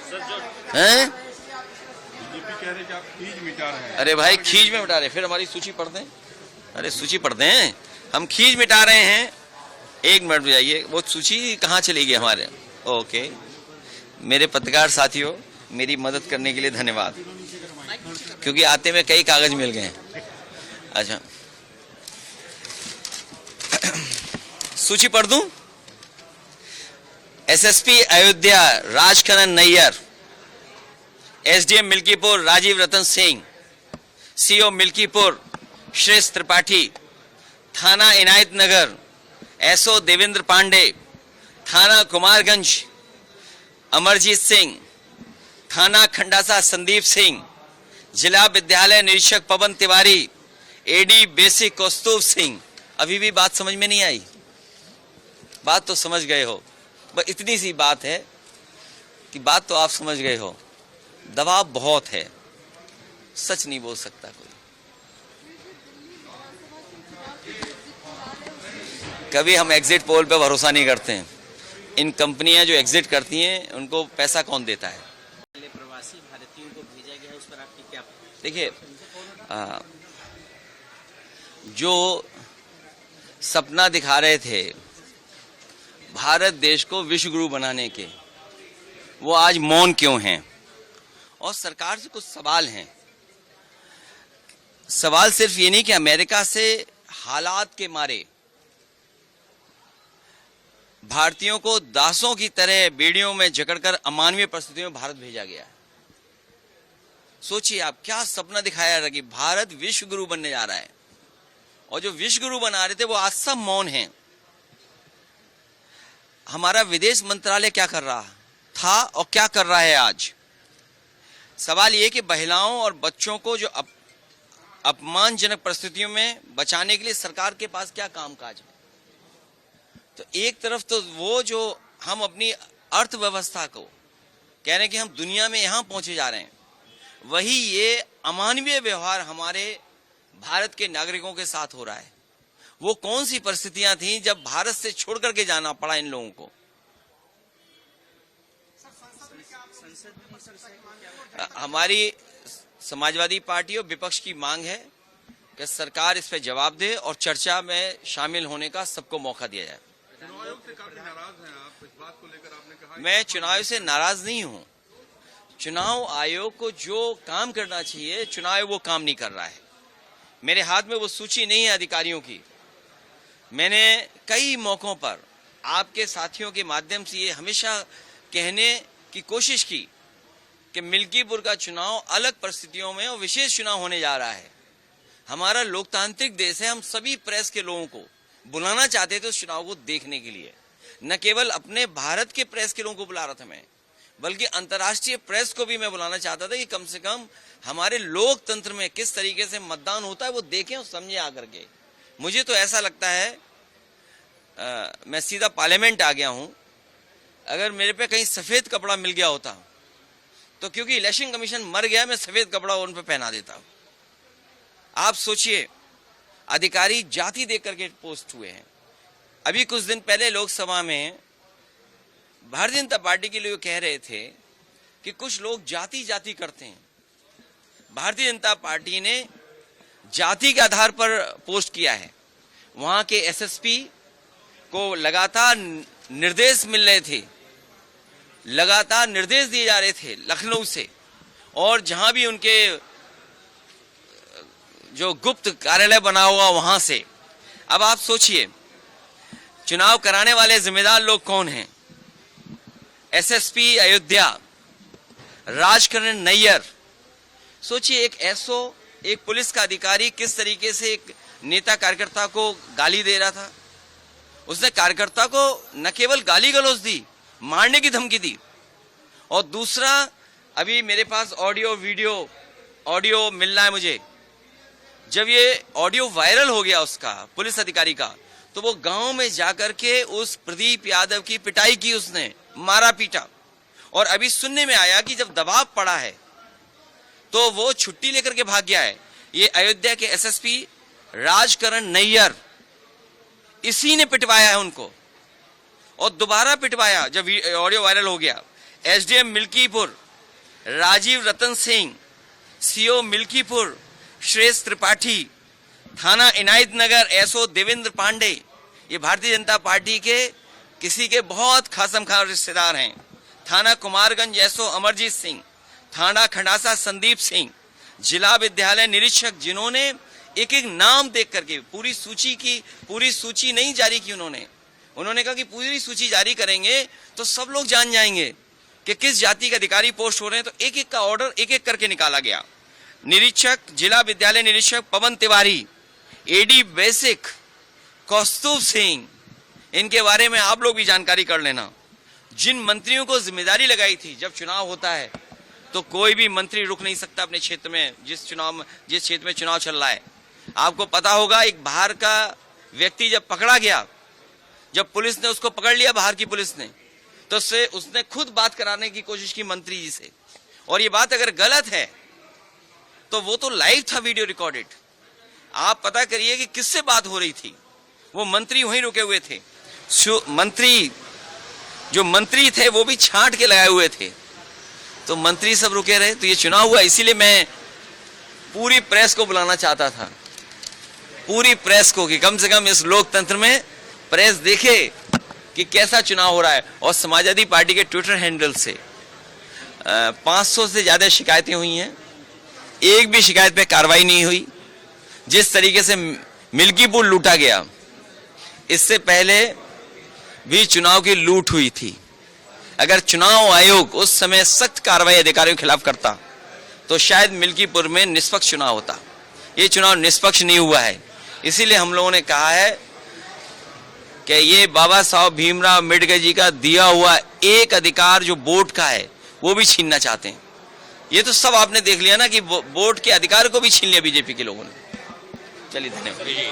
हैं? बीजेपी कह रहे कि आप खींच मिटा रहे हैं। अरे भाई खींच में मिटा रहे, फिर हमारी सूची पढ़ दें। अरे सूची पढ़ दें, हम खींच मिटा रहे हैं। एक मिनट में जाइए, वो सूची कहाँ चली गई हमारे। ओके, मेरे पत्रकार साथियों, मेरी मदद करने के लिए धन्यवाद, क्योंकि आते में कई कागज मिल गए हैं। अच्छा, सूची पढ़ दूं। SSP Ayodhya Rajkaran Nayyar, SDM Milkipur Rajiv Ratan Singh, CO Milkipur श्रेष्ठ त्रिपाठी, थाना इनायत नगर एसओ देवेंद्र पांडे, थाना कुमारगंज अमरजीत सिंह, थाना खंडासा संदीप सिंह, जिला विद्यालय निरीक्षक पवन तिवारी, एडी बेसिक कौस्तुभ सिंह। अभी भी बात समझ में नहीं आई? बात तो समझ गए हो, बस इतनी सी बात है कि बात तो आप समझ गए हो। दबाव बहुत है, सच नहीं बोल सकता कोई। कभी हम एग्जिट पोल पे भरोसा नहीं करते हैं। इन कंपनियां जो एग्जिट करती हैं उनको पैसा कौन देता है? प्रवासी भारतीयों को भेजा गया है, उस पर आपकी क्या? देखिए, जो सपना दिखा रहे थे भारत देश को विश्व गुरु बनाने के, वो आज मौन क्यों हैं? और सरकार से कुछ सवाल हैं। सवाल सिर्फ ये नहीं कि अमेरिका से हालात के मारे भारतीयों को दासों की तरह बेड़ियों में जकड़कर अमानवीय परिस्थितियों में भारत भेजा गया है। सोचिए आप, क्या सपना दिखाया था कि भारत विश्व गुरु बनने जा रहा है, और जो विश्व गुरु बना रहे थे वो आज सब मौन हैं। हमारा विदेश मंत्रालय क्या कर रहा था और क्या कर रहा है आज? सवाल ये कि महिलाओं और बच्चों को जो अपमानजनक परिस्थितियों में बचाने के लिए सरकार के पास क्या कामकाज है? तो एक तरफ तो वो जो हम अपनी अर्थव्यवस्था को कह रहे हैं कि हम दुनिया में यहां पहुंचे जा रहे हैं, वही ये अमानवीय व्यवहार हमारे भारत के नागरिकों के साथ हो रहा है। वो कौन सी परिस्थितियां थीं जब भारत से छोड़ करके जाना पड़ा इन लोगों को? हमारी समाजवादी पार्टी और विपक्ष की मांग है कि सरकार इस पर जवाब दे और चर्चा में शामिल होने का सबको मौका दिया जाए। चुनाव आयोग से काफी नाराज हैं आप, इस बात को लेकर आपने कहा। मैं चुनाव से नाराज नहीं हूं। चुनाव आयोग को जो काम करना चाहिए, चुनाव आयोग वो काम नहीं कर रहा है। मेरे हाथ में वो सूची नहीं है अधिकारियों की। मैंने कई मौकों पर आपके साथियों के माध्यम से ये हमेशा कहने की कोशिश की कि मिल्कीपुर का चुनाव अलग परिस्थितियों में और विशेष चुनाव होने जा रहा है। हमारा लोकतांत्रिक देश है, हम सभी प्रेस के लोगों को बुलाना चाहते थे उस चुनाव को देखने के लिए। न केवल अपने भारत के प्रेस के लोगों को बुला रहा था मैं, बल्कि अंतर्राष्ट्रीय प्रेस को भी मैं बुलाना चाहता था कि कम से कम हमारे लोकतंत्र में किस तरीके से मतदान होता है वो देखें और समझें आकर के। मुझे तो ऐसा लगता है, मैं सीधा पार्लियामेंट आ गया हूं, अगर मेरे पे कहीं सफेद कपड़ा मिल गया होता तो क्योंकि इलेक्शन कमीशन मर गया, मैं सफेद कपड़ा उन पे पहना देता। आप सोचिए, अधिकारी जाति देख करके पोस्ट हुए हैं। अभी कुछ दिन पहले लोकसभा में भारतीय जनता पार्टी के लोग कह रहे थे कि कुछ लोग जाति जाति करते हैं। भारतीय जनता पार्टी ने जाति के आधार पर पोस्ट किया है। वहां के एसएसपी को लगातार निर्देश मिल रहे थे, लगातार निर्देश दिए जा रहे थे लखनऊ से, और जहां भी उनके जो गुप्त कार्यालय बना हुआ वहां से। अब आप सोचिए, चुनाव कराने वाले जिम्मेदार लोग कौन हैं? एसएसपी अयोध्या राजकरण नैयर। सोचिए, एक एसओ, एक पुलिस का अधिकारी किस तरीके से एक नेता कार्यकर्ता को गाली दे रहा था। उसने कार्यकर्ता को न केवल गाली गलौज दी, मारने की धमकी दी। और दूसरा, अभी मेरे पास ऑडियो मिल रहा है मुझे, जब ये ऑडियो वायरल हो गया उसका, पुलिस अधिकारी का, तो वो गांव में जाकर के उस प्रदीप यादव की पिटाई की, उसने मारा पीटा। और अभी सुनने में आया कि जब दबाव पड़ा है तो वो छुट्टी लेकर के भाग गया है। ये अयोध्या के एसएसपी राजकरण नैयर, इसी ने पिटवाया है उनको, और दोबारा पिटवाया जब ऑडियो वायरल हो गया। एसडीएम मिल्कीपुर राजीव रतन सिंह, सीओ मिल्कीपुर श्रेष्ठ त्रिपाठी, थाना इनायत नगर एसओ देवेंद्र पांडे, ये भारतीय जनता पार्टी के किसी के बहुत खासमखा रिश्तेदार हैं। थाना कुमारगंज एसओ अमरजीत सिंह, थाना खंडासा संदीप सिंह, जिला विद्यालय निरीक्षक, जिन्होंने एक एक नाम देख करके पूरी सूची नहीं जारी की। उन्होंने कहा कि पूरी सूची जारी करेंगे तो सब लोग जान जाएंगे कि किस जाति के अधिकारी पोस्ट हो रहे हैं। तो एक एक का ऑर्डर एक एक करके निकाला गया। निरीक्षक, जिला विद्यालय निरीक्षक पवन तिवारी, एडी बेसिक कौस्तुभ सिंह, इनके बारे में आप लोग भी जानकारी कर लेना। जिन मंत्रियों को जिम्मेदारी लगाई थी, जब चुनाव होता है तो कोई भी मंत्री रुक नहीं सकता अपने क्षेत्र में, जिस क्षेत्र में चुनाव चल रहा है। आपको पता होगा, एक बाहर का व्यक्ति जब पकड़ा गया, जब पुलिस ने उसको पकड़ लिया, बाहर की पुलिस ने, तो उसने खुद बात कराने की कोशिश की मंत्री जी से। और ये बात अगर गलत है तो वो तो लाइव था, वीडियो रिकॉर्डेड। आप पता करिए कि किससे बात हो रही थी। वो मंत्री वहीं रुके हुए थे। जो मंत्री थे वो भी छांट के लगाए हुए थे, तो मंत्री सब रुके रहे। तो ये चुनाव हुआ। इसीलिए मैं पूरी प्रेस को बुलाना चाहता था, पूरी प्रेस को, कि कम से कम इस लोकतंत्र में प्रेस देखे कि कैसा चुनाव हो रहा है। और समाजवादी पार्टी के ट्विटर हैंडल से 500 से ज्यादा शिकायतें हुई हैं, एक भी शिकायत पे कार्रवाई नहीं हुई। जिस तरीके से मिल्कीपुर लूटा गया, इससे पहले भी चुनाव की लूट हुई थी। अगर चुनाव आयोग उस समय सख्त कार्रवाई अधिकारियों के खिलाफ करता तो शायद मिल्कीपुर में निष्पक्ष चुनाव होता। ये चुनाव निष्पक्ष नहीं हुआ है। इसीलिए हम लोगों ने कहा है कि ये बाबा साहब भीमराव अम्बेडकर जी का दिया हुआ एक अधिकार जो वोट का है, वो भी छीनना चाहते हैं। ये तो सब आपने देख लिया ना कि वोट के अधिकार को भी छीन लिया बीजेपी के लोगों ने। चलिए, धन्यवाद।